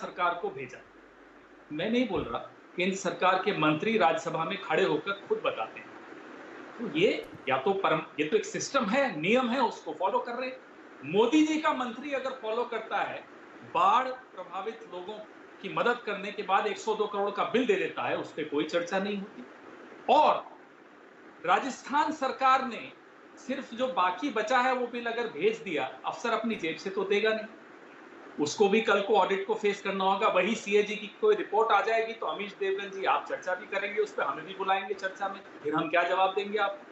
सरकार को भेजा। मैं नहीं बोल रहा, केंद्र सरकार के मंत्री राज्यसभा में खड़े होकर खुद बताते हैं। तो ये या तो ये तो एक सिस्टम है, नियम है, उसको फॉलो कर रहे हैं। मोदी जी का मंत्री अगर फॉलो करता है, बाढ़ प्रभावित लोगों की मदद करने के बाद 102 करोड़ का बिल दे देता है, उस पर कोई चर्चा नहीं होती। और राजस्थान सरकार ने सिर्फ जो बाकी बचा है वो बिल अगर भेज दिया, अफसर अपनी जेब से तो देगा नहीं, उसको भी कल को ऑडिट को फेस करना होगा। वही सीएजी की कोई रिपोर्ट आ जाएगी तो अमीश देवगन जी आप चर्चा भी करेंगे उस पर, हमें भी बुलाएंगे चर्चा में, फिर हम क्या जवाब देंगे आपको?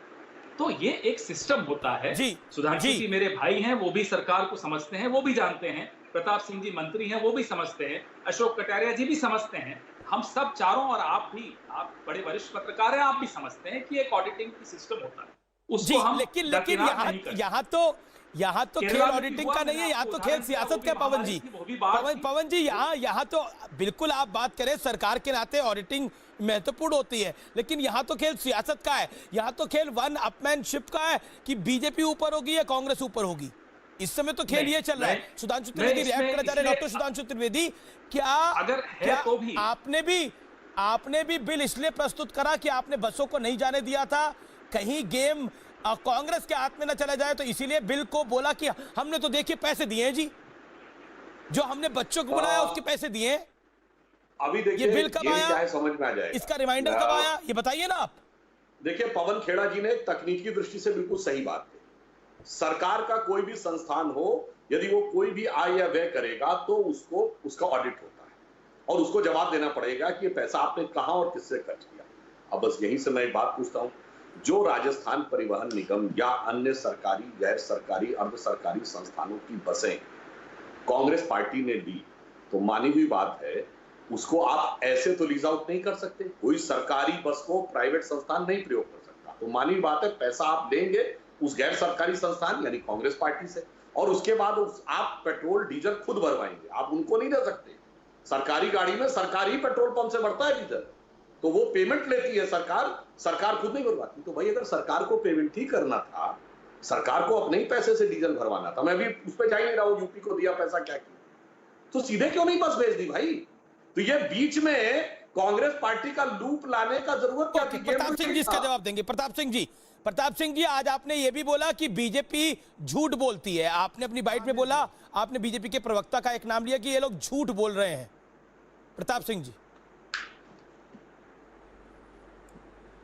तो ये एक सिस्टम होता है। सुधांशु जी मेरे भाई हैं, वो भी सरकार को समझते हैं, वो भी जानते हैं। प्रताप सिंह जी मंत्री हैं, वो भी समझते हैं। अशोक कटारिया जी भी समझते हैं। हम सब चारों, और आप भी, आप बड़े वरिष्ठ पत्रकार हैं, आप भी समझते हैं कि एक ऑडिटिंग की सिस्टम होता है, उसको हम लेकिन यहाँ तो खेल ऑडिटिंग का नहीं है, यहाँ तो खेल सियासत का। पवन जी यहाँ तो बिल्कुल आप बात करें सरकार के नाते ऑडिटिंग महत्वपूर्ण होती है, लेकिन यहाँ तो खेल सियासत का है। यहाँ तो खेल वन अपमैनशिप का है कि बीजेपी ऊपर होगी या कांग्रेस ऊपर होगी। इस समय तो खेल ये चल रहा है। सुधांशु त्रिवेदी रिएक्ट करना चाह रहे, डॉक्टर सुधांशु त्रिवेदी, क्या आपने भी बिल इसलिए प्रस्तुत करा कि आपने बसों को नहीं जाने दिया था, कहीं गेम कांग्रेस के हाथ में न चला जाए, तो इसीलिए बिल को बोला कि हमने तो देखिए पैसे दिए हैं जी, जो हमने बच्चों को बुलाया उसके पैसे दिए हैं। अभी देखिए ये बिल कब आया, समझ में आ जाएगा, इसका रिमाइंडर कब आया, ये बताइए ना आप। देखिए पवन खेड़ा जी ने तकनीकी दृष्टि से बिल्कुल सही बात है। सरकार का कोई भी संस्थान हो, यदि वो कोई भी आय या व्यय करेगा तो उसका ऑडिट होता है और उसको जवाब देना पड़ेगा कि ये पैसा आपने कहां और किससे खर्च किया। अब बस यहीं से मैं एक बात पूछता हूं, जो राजस्थान परिवहन निगम या अन्य सरकारी, गैर सरकारी, अर्ध सरकारी संस्थानों की बसें कांग्रेस पार्टी ने ली, तो मानी हुई बात है, उसको आप ऐसे तो लीज आउट नहीं कर सकते। कोई सरकारी बस को प्राइवेट संस्थान नहीं प्रयोग कर सकता। तो मानी हुई बात है, पैसा आप लेंगे उस गैर सरकारी संस्थान यानी कांग्रेस पार्टी से, और उसके बाद आप पेट्रोल डीजल खुद भरवाएंगे, आप उनको नहीं दे सकते। सरकारी गाड़ी में सरकारी पेट्रोल पंप से भरता है डीजल, तो वो पेमेंट लेती है सरकार खुद नहीं भरवाती। तो भाई अगर सरकार को पेमेंट ही करना था, सरकार को अपने ही पैसे से डीजल भरवाना था, मैं भी उस पर जा ही नहीं रहा हूं, यूपी को दिया पैसा क्या किया, तो सीधे क्यों नहीं बस भेज दी भाई? तो ये बीच में कांग्रेस पार्टी का लूप लाने का जरूरत क्या थी? प्रताप सिंह जी इसका जवाब देंगे। प्रताप सिंह जी आज आपने ये भी बोला कि बीजेपी झूठ बोलती है, आपने अपनी बाइट में बोला, आपने बीजेपी के प्रवक्ता का एक नाम लिया कि ये लोग झूठ बोल रहे हैं। प्रताप सिंह जी,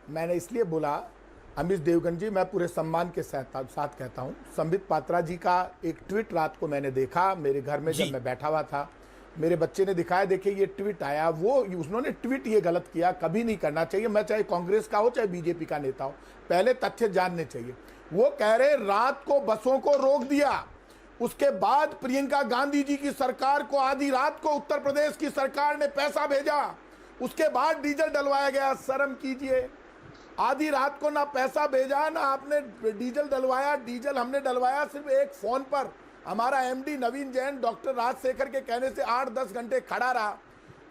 मैंने इसलिए बोला, अमीश देवगन जी, मैं पूरे सम्मान के साथ कहता हूं, संबित पात्रा जी का एक ट्वीट रात को मैंने देखा मेरे घर में जब मैं बैठा हुआ था, मेरे बच्चे ने दिखाया, देखिए ये ट्वीट आया, उन्होंने ट्वीट ये गलत किया, कभी नहीं करना चाहिए। मैं चाहे कांग्रेस का हो चाहे बीजेपी का नेता हो, पहले तथ्य जानने चाहिए। वो कह रहे रात को बसों को रोक दिया, उसके बाद प्रियंका गांधी जी की सरकार को आधी रात को उत्तर प्रदेश की सरकार ने पैसा भेजा, उसके बाद डीजल डलवाया गया। शर्म कीजिए, आधी रात को ना पैसा भेजा ना आपने डीजल डलवाया। डीजल हमने डलवाया सिर्फ एक फोन पर, हमारा एमडी नवीन जैन डॉक्टर राजशेखर के कहने से 8-10 घंटे खड़ा रहा,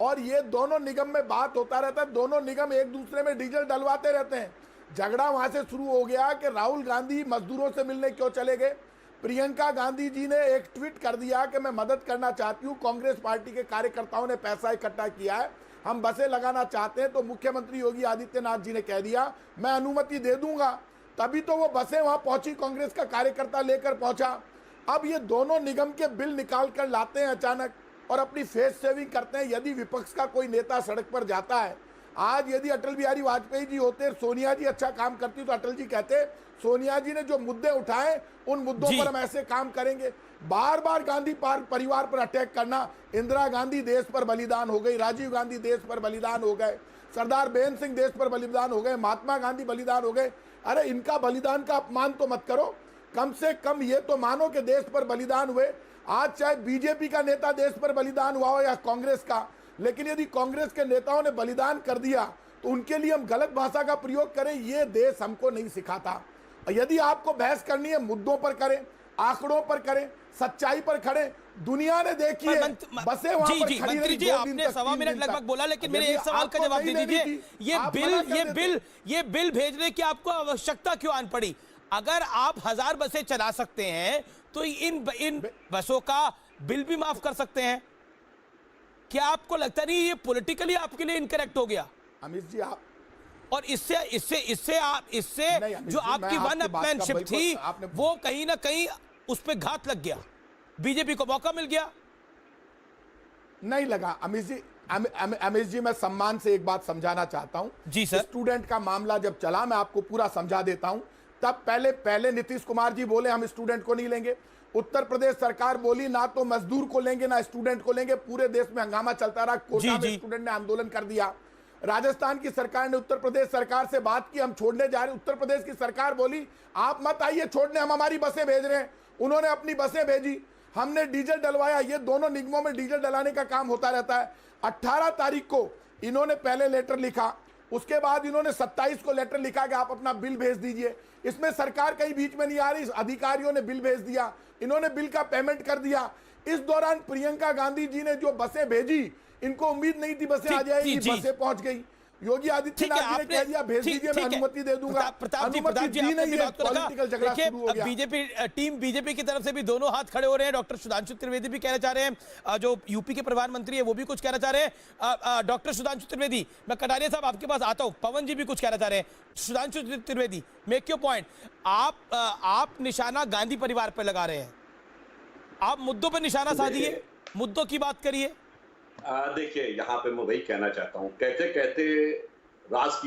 और ये दोनों निगम में बात होता रहता है, दोनों निगम एक दूसरे में डीजल डलवाते रहते हैं। झगड़ा वहां से शुरू हो गया कि राहुल गांधी मजदूरों से मिलने क्यों चले गए। प्रियंका गांधी जी ने एक ट्वीट कर दिया कि मैं मदद करना चाहती हूँ, कांग्रेस पार्टी के कार्यकर्ताओं ने पैसा इकट्ठा किया है, हम बसें लगाना चाहते हैं। तो मुख्यमंत्री योगी आदित्यनाथ जी ने कह दिया मैं अनुमति दे दूंगा, तभी तो वो बसें वहां पहुंची, कांग्रेस का कार्यकर्ता लेकर पहुंचा। अब ये दोनों निगम के बिल निकाल कर लाते हैं अचानक और अपनी फेस सेविंग करते हैं। यदि विपक्ष का कोई नेता सड़क पर जाता है, आज यदि अटल बिहारी वाजपेयी जी होते, सोनिया जी अच्छा काम करती, तो अटल जी कहते सोनिया जी ने जो मुद्दे उठाए उन मुद्दों पर हम ऐसे काम करेंगे। बार बार गांधी परिवार पर अटैक करना, इंदिरा गांधी देश पर बलिदान हो गई, राजीव गांधी देश पर बलिदान हो गए, सरदार बेन सिंह देश पर बलिदान हो गए, महात्मा गांधी बलिदान हो गए। अरे इनका बलिदान का अपमान तो मत करो, कम से कम ये तो मानो कि देश पर बलिदान हुए। आज चाहे बीजेपी का नेता देश पर बलिदान हुआ हो या कांग्रेस का, लेकिन यदि कांग्रेस के नेताओं ने बलिदान कर दिया तो उनके लिए हम गलत भाषा का प्रयोग करें, ये देश हमको नहीं सिखाता। यदि आपको बहस करनी है, मुद्दों पर करें, आंकड़ों पर करें, सच्चाई पर खड़े। दुनिया ने देखी है बसें वहां पर खड़ी रही। जी आपने 1.25 मिनट लगभग बोला, लेकिन मेरे एक सवाल का जवाब दे दीजिए, ये बिल भेजने की आपको आवश्यकता क्यों आन पड़ी? अगर आप 1000 बसें चला सकते हैं तो इन बसों का बिल भी माफ कर सकते हैं। क्या आपको लगता नहीं ये पॉलिटिकली आपके लिए इनकरेक्ट हो गया? अमित जी आप और इससे नहीं, अमित जो जी, आपकी मैं वन आपकी बात का अपमैनशिप बिल्कुल थी आपने वो कहीं ना कहीं उस पे घात लग गया, बीजेपी को मौका मिल गया। नहीं लगा अमित जी, मैं सम्मान से एक बात समझाना चाहता हूं जी सर। स्टूडेंट का मामला जब चला, मैं आपको पूरा समझा देता हूं, तब पहले नीतीश कुमार जी बोले हम स्टूडेंट को नहीं लेंगे, उत्तर प्रदेश सरकार बोली ना तो मजदूर को लेंगे ना स्टूडेंट को लेंगे, पूरे देश में हंगामा चलता रहा, कोटा में स्टूडेंट ने आंदोलन कर दिया। राजस्थान की सरकार ने उत्तर प्रदेश सरकार से बात की हम छोड़ने जा रहे हैं, उत्तर प्रदेश की सरकार बोली आप मत आइए छोड़ने, हम हमारी बसें भेज रहे हैं, उन्होंने अपनी बसें भेजी, हमने डीजल डलवाया, ये दोनों निगमों में डीजल डलाने का काम होता रहता है। 18 तारीख को इन्होंने पहले लेटर लिखा, उसके बाद इन्होंने 27 को लेटर लिखा कि आप अपना बिल भेज दीजिए, इसमें सरकार कहीं बीच में नहीं आ रही, अधिकारियों ने बिल भेज दिया, इन्होंने बिल का पेमेंट कर दिया। इस दौरान प्रियंका गांधी जी ने जो बसें भेजी, इनको उम्मीद नहीं थी बसें आ जाएगी, बसें पहुंच गई। योगी आदित्यनाथ जी ने कह दिया भेज दीजिए, मैं अनुमति दे दूंगा, अनुमति दी नहीं है, पॉलिटिकल झगड़ा शुरू हो गया। बीजेपी की तरफ से भी दोनों हाथ खड़े हो रहे हैं, डॉक्टर सुधांशु त्रिवेदी भी कहना चाह रहे हैं, जो यूपी के प्रधानमंत्री है वो भी कुछ कहना चाह रहे हैं। डॉक्टर सुधांशु त्रिवेदी, मैं कटारिया साहब आपके पास आता हूं, पवन जी भी कुछ कहना चाह रहे हैं। Sudhanshu Trivedi, make your point. आप निशाना गांधी परिवार पर लगा रहे हैं, आप मुद्दों पर निशाना साधिए, मुद्दों की बात करिए। देखिए, यहाँ पे मैं वही कहना चाहता हूँ, कहते कहते राज की